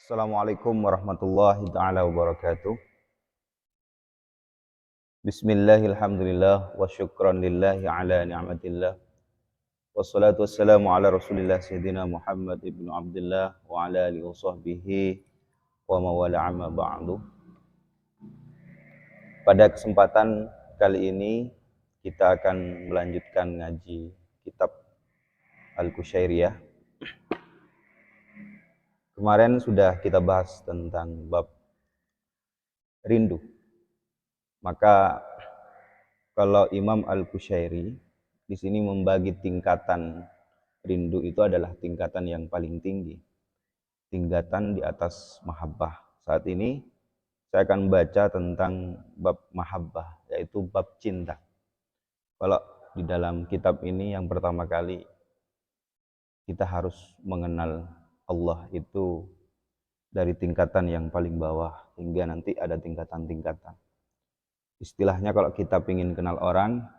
Assalamualaikum warahmatullahi taala wabarakatuh. Bismillahirrahmanirrahim wa syukran lillahi ala ni'matillah. Wassalatu wassalamu ala Rasulillah sayyidina Muhammad ibnu Abdullah wa ala alihi wa sahbihi wa mawala amma ba'du. Pada kesempatan kali ini kita akan melanjutkan ngaji kitab Al-Qusyairiyah. Kemarin sudah kita bahas tentang bab rindu. Maka kalau Imam Al-Qusyairi di sini membagi tingkatan rindu itu adalah tingkatan yang paling tinggi, tingkatan di atas mahabbah. Saat ini saya akan baca tentang bab mahabbah, yaitu bab cinta. Kalau di dalam kitab ini yang pertama kali kita harus mengenal Allah itu dari tingkatan yang paling bawah hingga nanti ada tingkatan-tingkatan. Istilahnya kalau kita ingin kenal orang,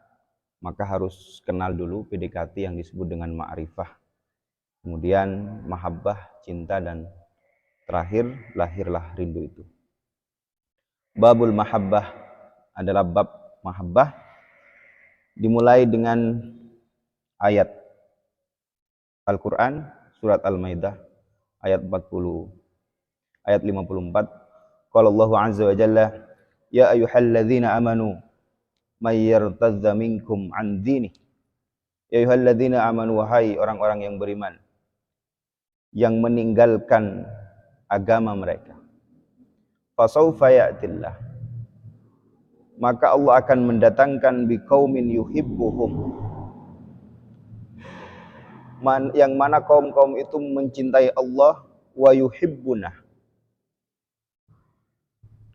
maka harus kenal dulu PDKT yang disebut dengan ma'rifah. Kemudian mahabbah, cinta, dan terakhir lahirlah rindu itu. Babul mahabbah adalah bab mahabbah, dimulai dengan ayat Al-Quran, surat Al-Maidah, ayat 54. Qala Allahu azza wa jalla, ya ayyuhalladzina amanu may yartadza minkum an dini. Ya ayyuhalladzina amanu, wahai orang-orang yang beriman yang meninggalkan agama mereka. Fasawfa ya'tillah, maka Allah akan mendatangkan biqaumin yuhibbuhum, yang mana kaum-kaum itu mencintai Allah, wa yuhibbunah,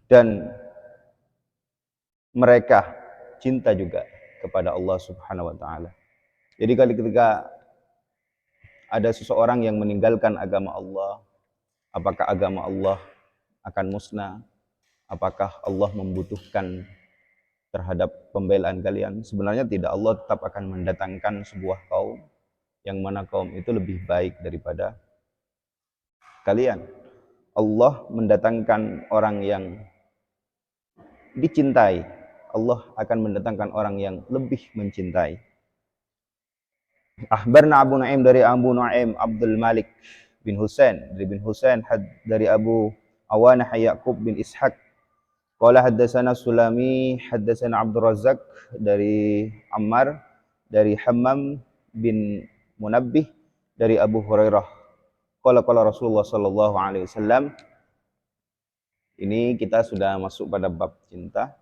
dan mereka cinta juga kepada Allah Subhanahu wa taala. Jadi ketika ada seseorang yang meninggalkan agama Allah, apakah agama Allah akan musnah? Apakah Allah membutuhkan terhadap pembelaan kalian? Sebenarnya tidak. Allah tetap akan mendatangkan sebuah kaum yang mana kaum itu lebih baik daripada kalian. Allah mendatangkan orang yang dicintai. Allah akan mendatangkan orang yang lebih mencintai. Akhbarna Abu Nu'aim, dari Abu Nu'aim Abdul Malik bin Husain, dari bin Husain, dari Abu Awanah Yaqub bin Ishaq. Qala haddatsana Sulami haddatsana Abdul Razzaq, dari Ammar, dari Hammam bin Munabbih, dari Abu Hurairah. Qala Rasulullah sallallahu alaihi wasallam. Ini kita sudah masuk pada bab cinta.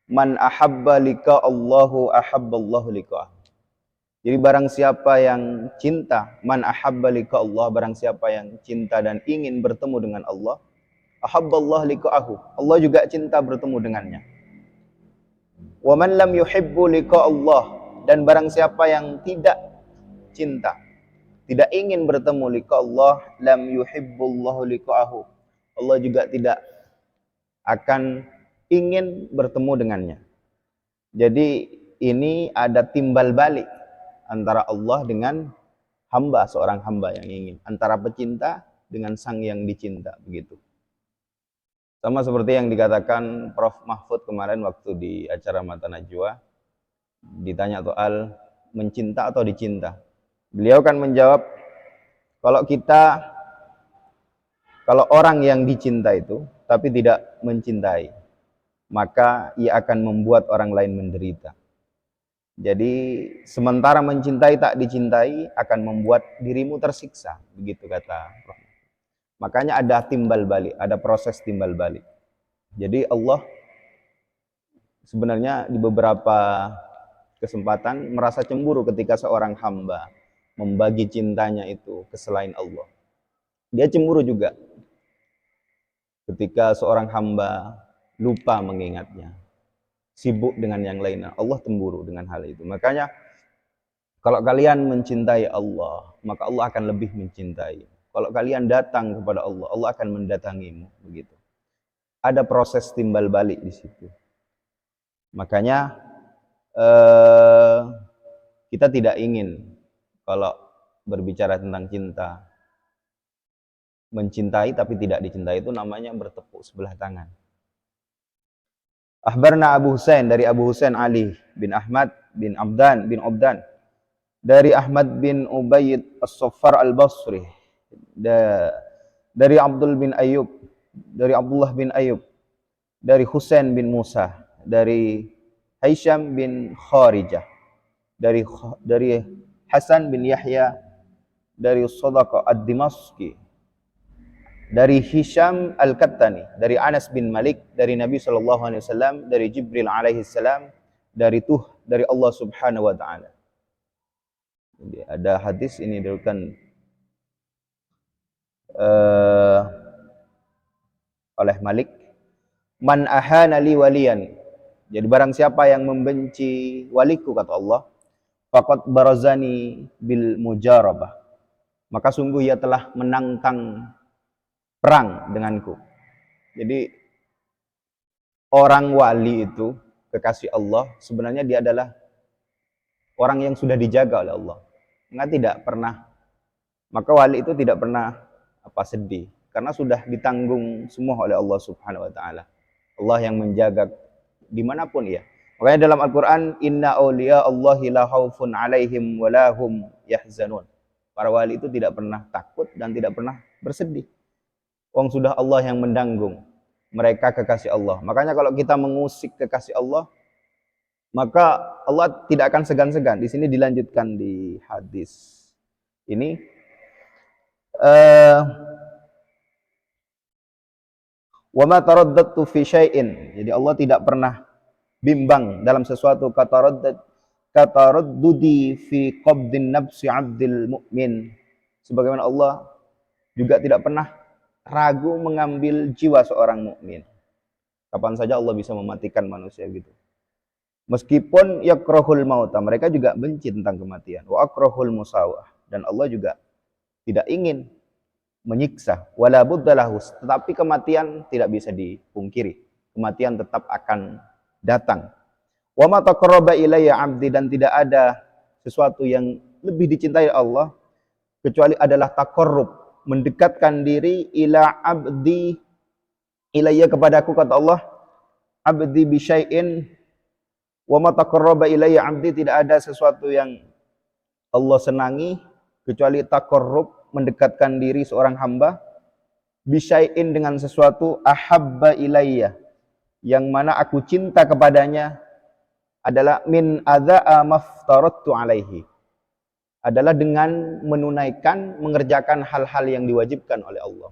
Man ahabba liqa Allahu ahabballahu liqa'ah. Jadi barang siapa yang cinta, man ahabba liqa Allah, barang siapa yang cinta dan ingin bertemu dengan Allah, ahabballahu liqa'ahu, Allah juga cinta bertemu dengannya. Wa man lam yuhibbu liqa Allah, dan barang siapa yang tidak cinta, tidak ingin bertemu liqa Allah, lam yuhibbullahu liqa'ahu, Allah juga tidak akan ingin bertemu dengannya. Jadi ini ada timbal balik antara Allah dengan hamba, seorang hamba yang ingin, antara pecinta dengan sang yang dicinta, begitu. Sama seperti yang dikatakan Prof. Mahfud kemarin waktu di acara Mata Najwa, ditanya soal mencinta atau dicinta. Beliau kan menjawab, kalau orang yang dicinta itu tapi tidak mencintai, maka ia akan membuat orang lain menderita. Jadi sementara mencintai tak dicintai akan membuat dirimu tersiksa, begitu kata Prof. Makanya ada timbal balik, ada proses timbal balik. Jadi Allah sebenarnya di beberapa kesempatan merasa cemburu ketika seorang hamba membagi cintanya itu ke selain Allah. Dia cemburu juga ketika seorang hamba lupa mengingatnya, sibuk dengan yang lainnya. Allah cemburu dengan hal itu. Makanya kalau kalian mencintai Allah, maka Allah akan lebih mencintai. Kalau kalian datang kepada Allah, Allah akan mendatangimu, begitu. Ada proses timbal balik di situ. Makanya kita tidak ingin kalau berbicara tentang cinta mencintai tapi tidak dicintai, itu namanya bertepuk sebelah tangan. Akhbarna Abu Husain, dari Abu Husain Ali bin Ahmad bin Abdan dari Ahmad bin Ubaid As-Saffar Al-Basri, dari Abdul bin Ayyub, dari Abdullah bin Ayyub, dari Husain bin Musa, dari Hisham bin Kharijah, dari Hasan bin Yahya, dari Sadaqah Ad-Dimashqi, dari Hisham Al-Kattani, dari Anas bin Malik, dari Nabi SAW, dari Jibril alaihi salam, dari Allah Subhanahu wa taala. Jadi ada hadis ini diriwayatkan oleh Malik, man ahana li waliyan. Jadi barang siapa yang membenci waliku, kata Allah, faqad barazani bil mujarabah, maka sungguh ia telah menantang perang denganku. Jadi orang wali itu, kekasih Allah, sebenarnya dia adalah orang yang sudah dijaga oleh Allah. Maka wali itu tidak pernah sedih, karena sudah ditanggung semua oleh Allah Subhanahu wa taala. Allah yang menjaga dimanapun ia. Makanya dalam Al-Quran, inna awliya Allahi la khaufun alaihim wa lahum yahzanun. Para wali itu tidak pernah takut dan tidak pernah bersedih. Wong sudah Allah yang mendanggung mereka, kekasih Allah. Makanya kalau kita mengusik kekasih Allah, maka Allah tidak akan segan-segan. Di sini dilanjutkan di hadis ini, wa ma taraddadtu fi syai'in. Jadi Allah tidak pernah bimbang dalam sesuatu, kataraddudi fi qabdin nafsi 'abdil mu'min. Sebagaimana Allah juga tidak pernah ragu mengambil jiwa seorang mukmin. Kapan saja Allah bisa mematikan manusia gitu. Meskipun yakrahul mauta, mereka juga benci tentang kematian. Wa akrahul musawah, dan Allah juga tidak ingin menyiksa. Wala buddalahu, tetapi kematian tidak bisa dipungkiri. Kematian tetap akan datang. Wa ma taqarraba ilayya 'abdi, dan tidak ada sesuatu yang lebih dicintai Allah kecuali adalah taqarrub, mendekatkan diri, ila abdi, ilayya, kepadaku, kata Allah, abdi bi syai'in wa ma taqarraba ilayya 'abdi, tidak ada sesuatu yang Allah senangi kecuali taqarrub, mendekatkan diri seorang hamba, bi syai'in, dengan sesuatu, ahabba ilayya, yang mana aku cinta kepadanya, adalah min adza'a maftaradtu alaihi, adalah dengan mengerjakan hal-hal yang diwajibkan oleh Allah.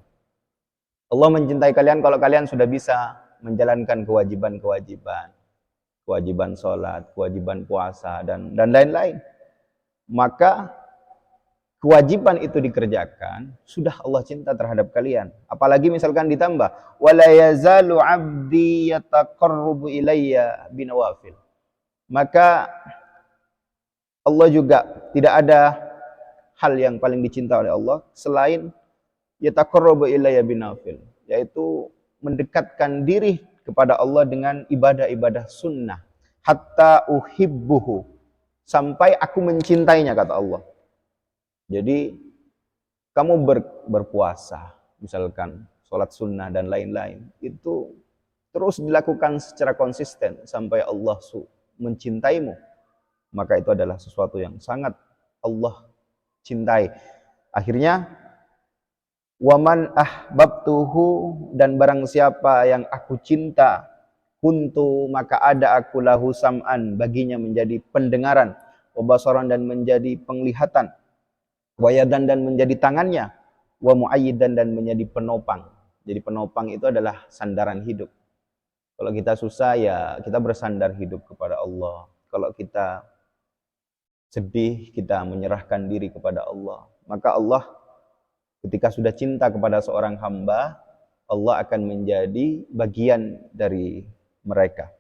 Allah mencintai kalian kalau kalian sudah bisa menjalankan kewajiban-kewajiban, kewajiban sholat, kewajiban puasa, dan lain-lain. Maka kewajiban itu dikerjakan, sudah Allah cinta terhadap kalian. Apalagi misalkan ditambah, wala yazalu 'abdi yataqarrabu ilayya binawafil. Maka Allah juga tidak ada hal yang paling dicinta oleh Allah selain yataqarrabu ilayya binafil, yaitu mendekatkan diri kepada Allah dengan ibadah-ibadah sunnah, hatta uhibbuhu, sampai aku mencintainya, kata Allah. Jadi kamu berpuasa, misalkan sholat sunnah dan lain-lain, itu terus dilakukan secara konsisten sampai Allah mencintaimu, maka itu adalah sesuatu yang sangat Allah cintai. Akhirnya, waman ahbabtuhu, dan barang siapa yang aku cinta, kuntu, maka ada aku lahu sam'an, baginya menjadi pendengaran, wa basaran, dan menjadi penglihatan, wa yadan, dan menjadi tangannya, wa mu'ayyidan, dan menjadi penopang. Jadi penopang itu adalah sandaran hidup. Kalau kita susah, ya kita bersandar hidup kepada Allah. Kalau kita sedih, kita menyerahkan diri kepada Allah. Maka Allah ketika sudah cinta kepada seorang hamba, Allah akan menjadi bagian dari mereka.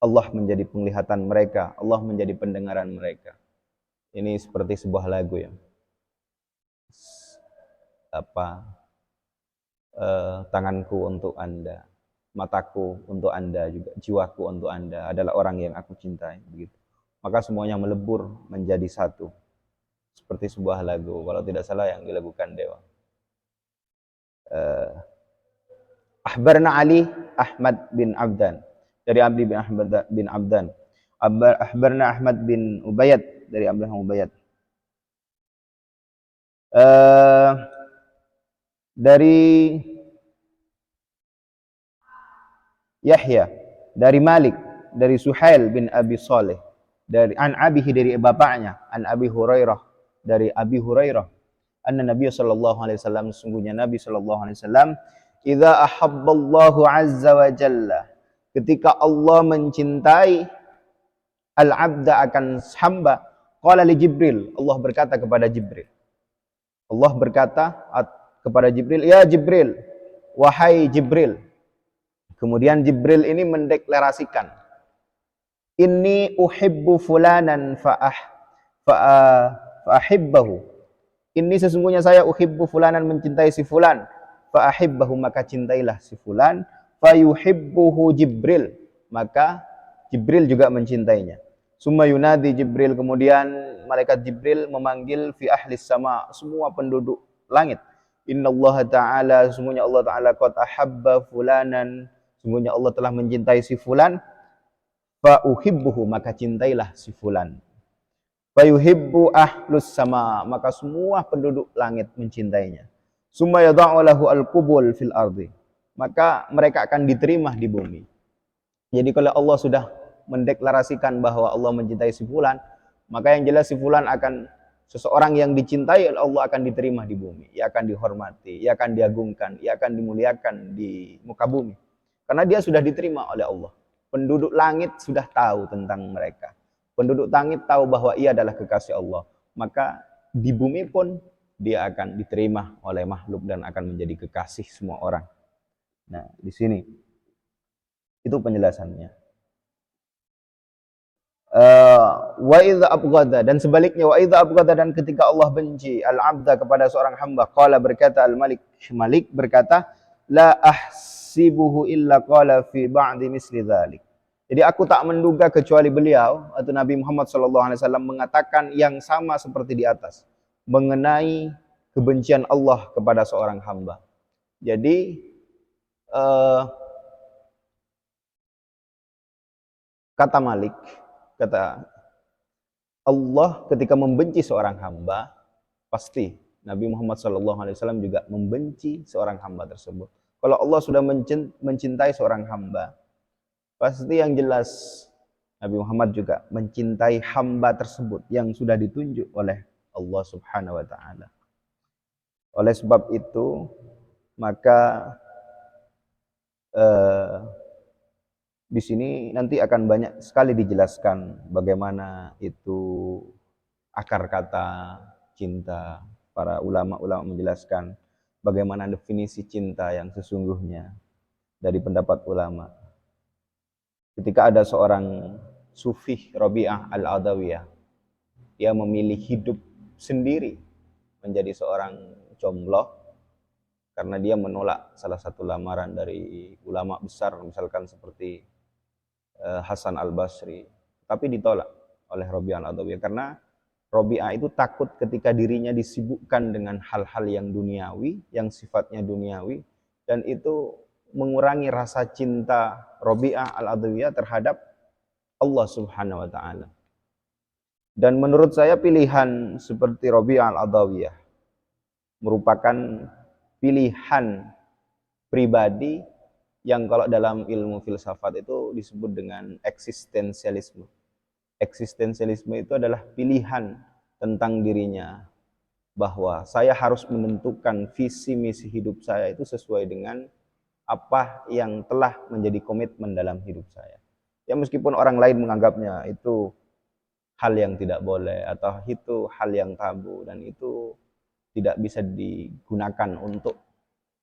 Allah menjadi penglihatan mereka, Allah menjadi pendengaran mereka. Ini seperti sebuah lagu ya. Tanganku untuk Anda, mataku untuk Anda, juga jiwaku untuk Anda, adalah orang yang aku cintai, begitu. Maka semuanya melebur menjadi satu. seperti sebuah lagu, kalau tidak salah yang dilakukan Dewa. Akhbarna Ali Ahmad bin Abdan, dari Abdi bin Ahmad bin Abdan. Akhbarna Ahmad bin Ubayyad, dari Abdullah bin Ubayyad. Dari Yahya, dari Malik, dari Suhail bin Abi Saleh, dari an abihi, dari bapaknya, an Abi Hurairah, dari Abi Hurairah, anna Nabi sallallahu alaihi wasallam, sungguhnya Nabi sallallahu alaihi wasallam, idza ahabballahu azza wa jalla, ketika Allah mencintai al-abda, akan hamba, qala li Jibril, Allah berkata kepada Jibril. Allah berkata kepada Jibril, ya Jibril, wahai Jibril. Kemudian Jibril ini mendeklarasikan, inni uhibbu fulanan fa'ahibbahu. Ini sesungguhnya saya uhibbu fulanan, mencintai si fulan, fa'ahibbahu, maka cintailah si fulan, fayuhibbuhu Jibril, maka Jibril juga mencintainya. Summa yunadi Jibril, kemudian malaikat Jibril memanggil fi ahlis sama, semua penduduk langit. Innallaha ta'ala, sesungguhnya Allah ta'ala qad ahabba fulanan, sesungguhnya Allah telah mencintai si fulan, fa uhibbuhu, maka cintailah si fulan. Fa yuhibbu ahlus sama, maka semua penduduk langit mencintainya. Summa yada'u lahu al-qubul fil ardi, maka mereka akan diterima di bumi. Jadi kalau Allah sudah mendeklarasikan bahwa Allah mencintai si fulan, maka yang jelas si fulan akan, seseorang yang dicintai Allah akan diterima di bumi, ia akan dihormati, ia akan diagungkan, ia akan dimuliakan di muka bumi. Karena dia sudah diterima oleh Allah. Penduduk langit sudah tahu tentang mereka. Penduduk langit tahu bahwa ia adalah kekasih Allah. Maka di bumi pun dia akan diterima oleh makhluk dan akan menjadi kekasih semua orang. Nah, di sini itu penjelasannya. Wa idza abghada, dan sebaliknya, wa idza abghada, dan ketika Allah benci al-abda, kepada seorang hamba, qala, berkata al-malik, Malik berkata, la ahsibuhu illa qala fi ba'di misli dzalik. Jadi aku tak menduga kecuali beliau atau Nabi Muhammad sallallahu alaihi wasallam mengatakan yang sama seperti di atas mengenai kebencian Allah kepada seorang hamba. Jadi kata Malik, kata Allah ketika membenci seorang hamba, pasti Nabi Muhammad SAW juga membenci seorang hamba tersebut. Kalau Allah sudah mencintai seorang hamba, pasti yang jelas Nabi Muhammad juga mencintai hamba tersebut yang sudah ditunjuk oleh Allah Subhanahu wa taala. Oleh sebab itu, maka di sini nanti akan banyak sekali dijelaskan bagaimana itu akar kata cinta. Para ulama-ulama menjelaskan bagaimana definisi cinta yang sesungguhnya dari pendapat ulama. Ketika ada seorang sufi Rabi'ah al-Adawiyah, dia memilih hidup sendiri menjadi seorang jomblo karena dia menolak salah satu lamaran dari ulama besar, misalkan seperti Hasan al-Basri, tapi ditolak oleh Rabi'ah al-Adawiyah karena Rabi'ah itu takut ketika dirinya disibukkan dengan hal-hal yang duniawi, yang sifatnya duniawi, dan itu mengurangi rasa cinta Rabi'ah al-Adawiyah terhadap Allah Subhanahu wa taala. Dan menurut saya pilihan seperti Rabi'ah al-Adawiyah merupakan pilihan pribadi yang kalau dalam ilmu filsafat itu disebut dengan eksistensialisme. Eksistensialisme itu adalah pilihan tentang dirinya, bahwa saya harus menentukan visi misi hidup saya itu sesuai dengan apa yang telah menjadi komitmen dalam hidup saya. Ya meskipun orang lain menganggapnya itu hal yang tidak boleh atau itu hal yang tabu dan itu tidak bisa digunakan untuk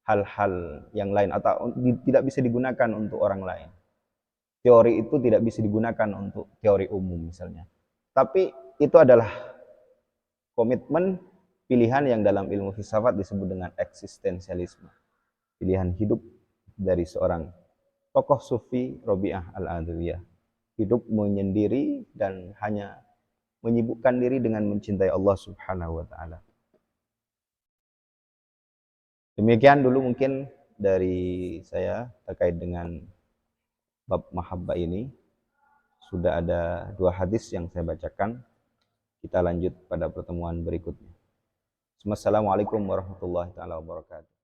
hal-hal yang lain atau tidak bisa digunakan untuk orang lain. Teori itu tidak bisa digunakan untuk teori umum misalnya. Tapi itu adalah komitmen pilihan yang dalam ilmu filsafat disebut dengan eksistensialisme. Pilihan hidup dari seorang tokoh sufi Rabi'ah al-Adawiyah. Hidup menyendiri dan hanya menyibukkan diri dengan mencintai Allah Subhanahu wa taala. Demikian dulu mungkin dari saya terkait dengan bab mahabbah ini. Sudah ada 2 hadis yang saya bacakan. Kita lanjut pada pertemuan berikutnya. Wassalamualaikum warahmatullahi taala wabarakatuh.